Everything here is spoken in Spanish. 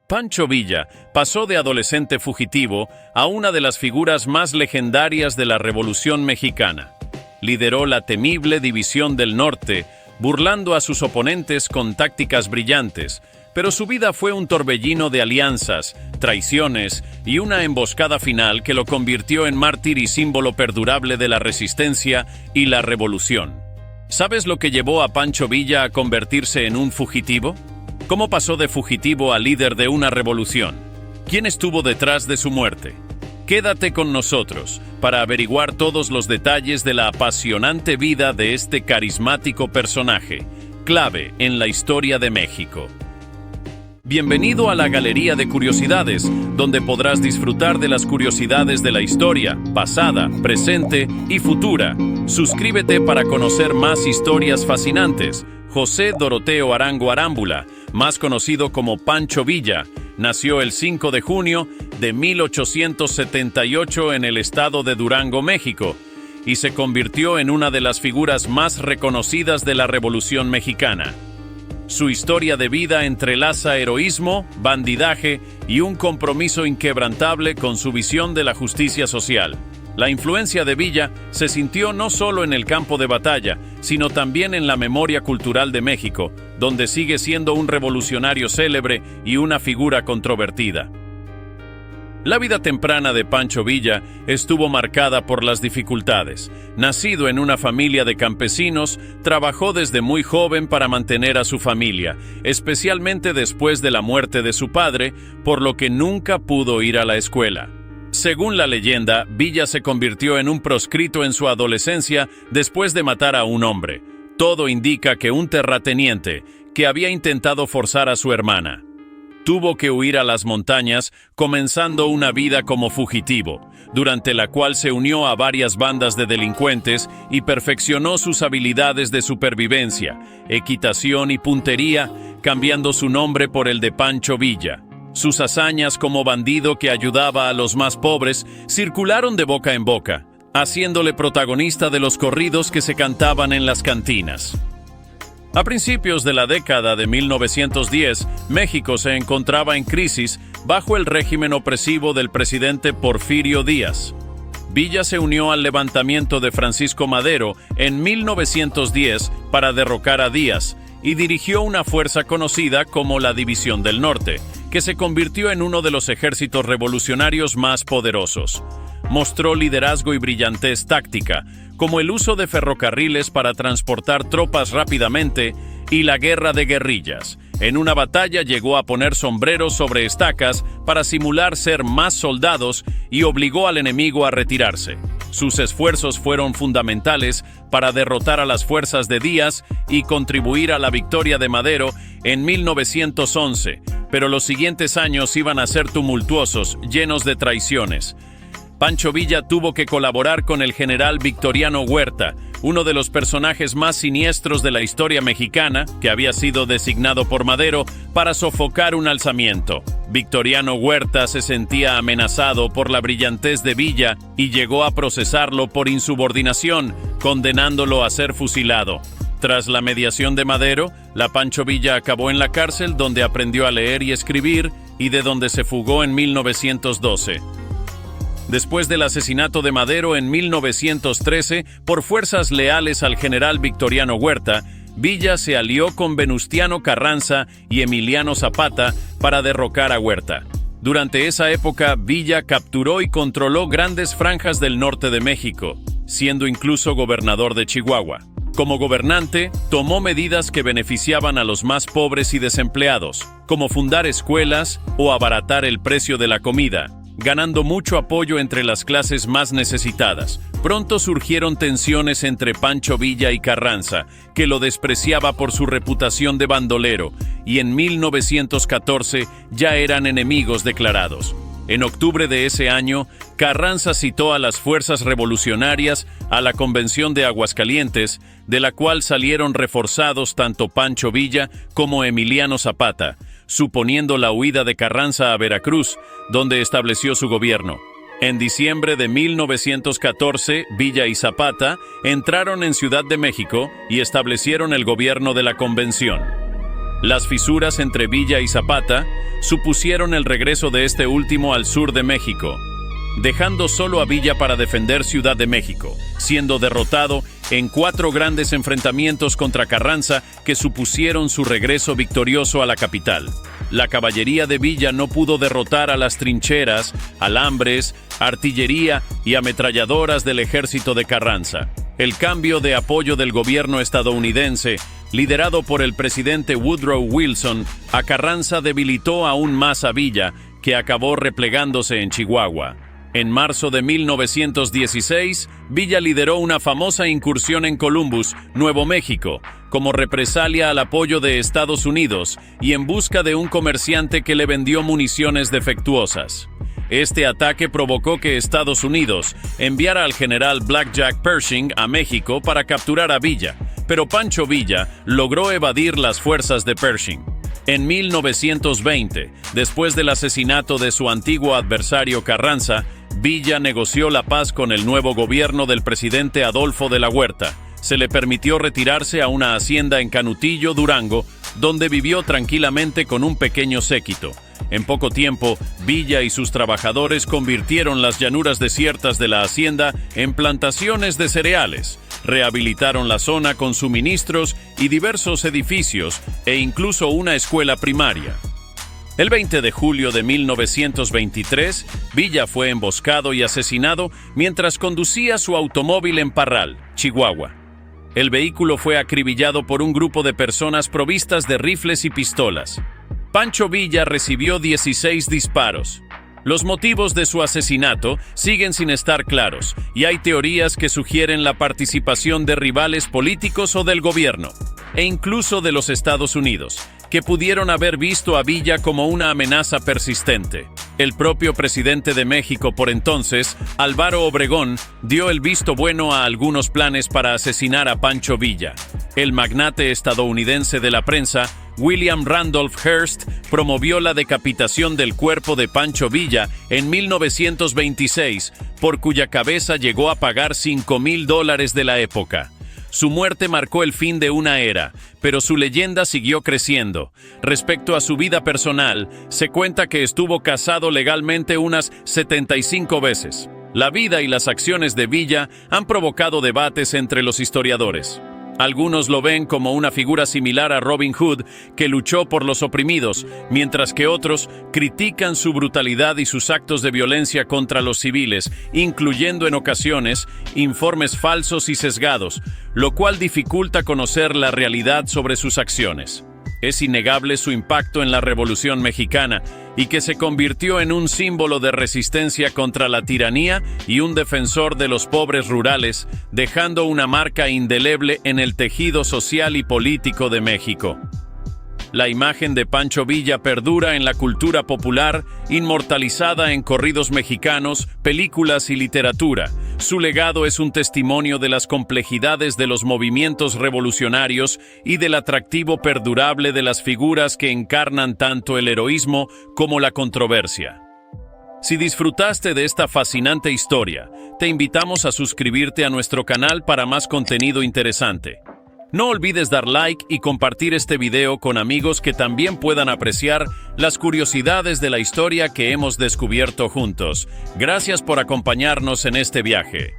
Pancho Villa pasó de adolescente fugitivo a una de las figuras más legendarias de la Revolución Mexicana. Lideró la temible División del Norte, burlando a sus oponentes con tácticas brillantes, pero su vida fue un torbellino de alianzas, traiciones y una emboscada final que lo convirtió en mártir y símbolo perdurable de la resistencia y la revolución. ¿Sabes lo que llevó a Pancho Villa a convertirse en un fugitivo? ¿Cómo pasó de fugitivo a líder de una revolución? ¿Quién estuvo detrás de su muerte? Quédate con nosotros para averiguar todos los detalles de la apasionante vida de este carismático personaje, clave en la historia de México. Bienvenido a la Galería de Curiosidades, donde podrás disfrutar de las curiosidades de la historia, pasada, presente y futura. Suscríbete para conocer más historias fascinantes. José Doroteo Arango Arámbula, más conocido como Pancho Villa, nació el 5 de junio de 1878 en el estado de Durango, México, y se convirtió en una de las figuras más reconocidas de la Revolución Mexicana. Su historia de vida entrelaza heroísmo, bandidaje y un compromiso inquebrantable con su visión de la justicia social. La influencia de Villa se sintió no solo en el campo de batalla, sino también en la memoria cultural de México, donde sigue siendo un revolucionario célebre y una figura controvertida. La vida temprana de Pancho Villa estuvo marcada por las dificultades. Nacido en una familia de campesinos, trabajó desde muy joven para mantener a su familia, especialmente después de la muerte de su padre, por lo que nunca pudo ir a la escuela. Según la leyenda, Villa se convirtió en un proscrito en su adolescencia después de matar a un hombre. Todo indica que un terrateniente, que había intentado forzar a su hermana, tuvo que huir a las montañas, comenzando una vida como fugitivo, durante la cual se unió a varias bandas de delincuentes y perfeccionó sus habilidades de supervivencia, equitación y puntería, cambiando su nombre por el de Pancho Villa. Sus hazañas como bandido que ayudaba a los más pobres circularon de boca en boca, haciéndole protagonista de los corridos que se cantaban en las cantinas. A principios de la década de 1910, México se encontraba en crisis bajo el régimen opresivo del presidente Porfirio Díaz. Villa se unió al levantamiento de Francisco Madero en 1910 para derrocar a Díaz y dirigió una fuerza conocida como la División del Norte, que se convirtió en uno de los ejércitos revolucionarios más poderosos. Mostró liderazgo y brillantez táctica, como el uso de ferrocarriles para transportar tropas rápidamente y la guerra de guerrillas. En una batalla llegó a poner sombreros sobre estacas para simular ser más soldados y obligó al enemigo a retirarse. Sus esfuerzos fueron fundamentales para derrotar a las fuerzas de Díaz y contribuir a la victoria de Madero en 1911, pero los siguientes años iban a ser tumultuosos, llenos de traiciones. Pancho Villa tuvo que colaborar con el general Victoriano Huerta, uno de los personajes más siniestros de la historia mexicana, que había sido designado por Madero para sofocar un alzamiento. Victoriano Huerta se sentía amenazado por la brillantez de Villa y llegó a procesarlo por insubordinación, condenándolo a ser fusilado. Tras la mediación de Madero, la Pancho Villa acabó en la cárcel, donde aprendió a leer y escribir y de donde se fugó en 1912. Después del asesinato de Madero en 1913 por fuerzas leales al general Victoriano Huerta, Villa se alió con Venustiano Carranza y Emiliano Zapata para derrocar a Huerta. Durante esa época, Villa capturó y controló grandes franjas del norte de México, siendo incluso gobernador de Chihuahua. Como gobernante, tomó medidas que beneficiaban a los más pobres y desempleados, como fundar escuelas o abaratar el precio de la comida, ganando mucho apoyo entre las clases más necesitadas. Pronto surgieron tensiones entre Pancho Villa y Carranza, que lo despreciaba por su reputación de bandolero, y en 1914 ya eran enemigos declarados. En octubre de ese año, Carranza citó a las fuerzas revolucionarias a la Convención de Aguascalientes, de la cual salieron reforzados tanto Pancho Villa como Emiliano Zapata, suponiendo la huida de Carranza a Veracruz, donde estableció su gobierno. En diciembre de 1914, Villa y Zapata entraron en Ciudad de México y establecieron el gobierno de la Convención. Las fisuras entre Villa y Zapata supusieron el regreso de este último al sur de México, dejando solo a Villa para defender Ciudad de México, siendo derrotado en 4 grandes enfrentamientos contra Carranza que supusieron su regreso victorioso a la capital. La caballería de Villa no pudo derrotar a las trincheras, alambres, artillería y ametralladoras del ejército de Carranza. El cambio de apoyo del gobierno estadounidense, liderado por el presidente Woodrow Wilson, a Carranza debilitó aún más a Villa, que acabó replegándose en Chihuahua. En marzo de 1916, Villa lideró una famosa incursión en Columbus, Nuevo México, como represalia al apoyo de Estados Unidos y en busca de un comerciante que le vendió municiones defectuosas. Este ataque provocó que Estados Unidos enviara al general Blackjack Pershing a México para capturar a Villa, pero Pancho Villa logró evadir las fuerzas de Pershing. En 1920, después del asesinato de su antiguo adversario Carranza, Villa negoció la paz con el nuevo gobierno del presidente Adolfo de la Huerta. Se le permitió retirarse a una hacienda en Canutillo, Durango, donde vivió tranquilamente con un pequeño séquito. En poco tiempo, Villa y sus trabajadores convirtieron las llanuras desiertas de la hacienda en plantaciones de cereales, rehabilitaron la zona con suministros y diversos edificios e incluso una escuela primaria. El 20 de julio de 1923, Villa fue emboscado y asesinado mientras conducía su automóvil en Parral, Chihuahua. El vehículo fue acribillado por un grupo de personas provistas de rifles y pistolas. Pancho Villa recibió 16 disparos. Los motivos de su asesinato siguen sin estar claros, y hay teorías que sugieren la participación de rivales políticos o del gobierno, e incluso de los Estados Unidos, que pudieron haber visto a Villa como una amenaza persistente. El propio presidente de México por entonces, Álvaro Obregón, dio el visto bueno a algunos planes para asesinar a Pancho Villa. El magnate estadounidense de la prensa, William Randolph Hearst, promovió la decapitación del cuerpo de Pancho Villa en 1926, por cuya cabeza llegó a pagar $5,000 de la época. Su muerte marcó el fin de una era, pero su leyenda siguió creciendo. Respecto a su vida personal, se cuenta que estuvo casado legalmente unas 75 veces. La vida y las acciones de Villa han provocado debates entre los historiadores. Algunos lo ven como una figura similar a Robin Hood, que luchó por los oprimidos, mientras que otros critican su brutalidad y sus actos de violencia contra los civiles, incluyendo en ocasiones informes falsos y sesgados, lo cual dificulta conocer la realidad sobre sus acciones. Es innegable su impacto en la Revolución Mexicana y que se convirtió en un símbolo de resistencia contra la tiranía y un defensor de los pobres rurales, dejando una marca indeleble en el tejido social y político de México. La imagen de Pancho Villa perdura en la cultura popular, inmortalizada en corridos mexicanos, películas y literatura. Su legado es un testimonio de las complejidades de los movimientos revolucionarios y del atractivo perdurable de las figuras que encarnan tanto el heroísmo como la controversia. Si disfrutaste de esta fascinante historia, te invitamos a suscribirte a nuestro canal para más contenido interesante. No olvides dar like y compartir este video con amigos que también puedan apreciar las curiosidades de la historia que hemos descubierto juntos. Gracias por acompañarnos en este viaje.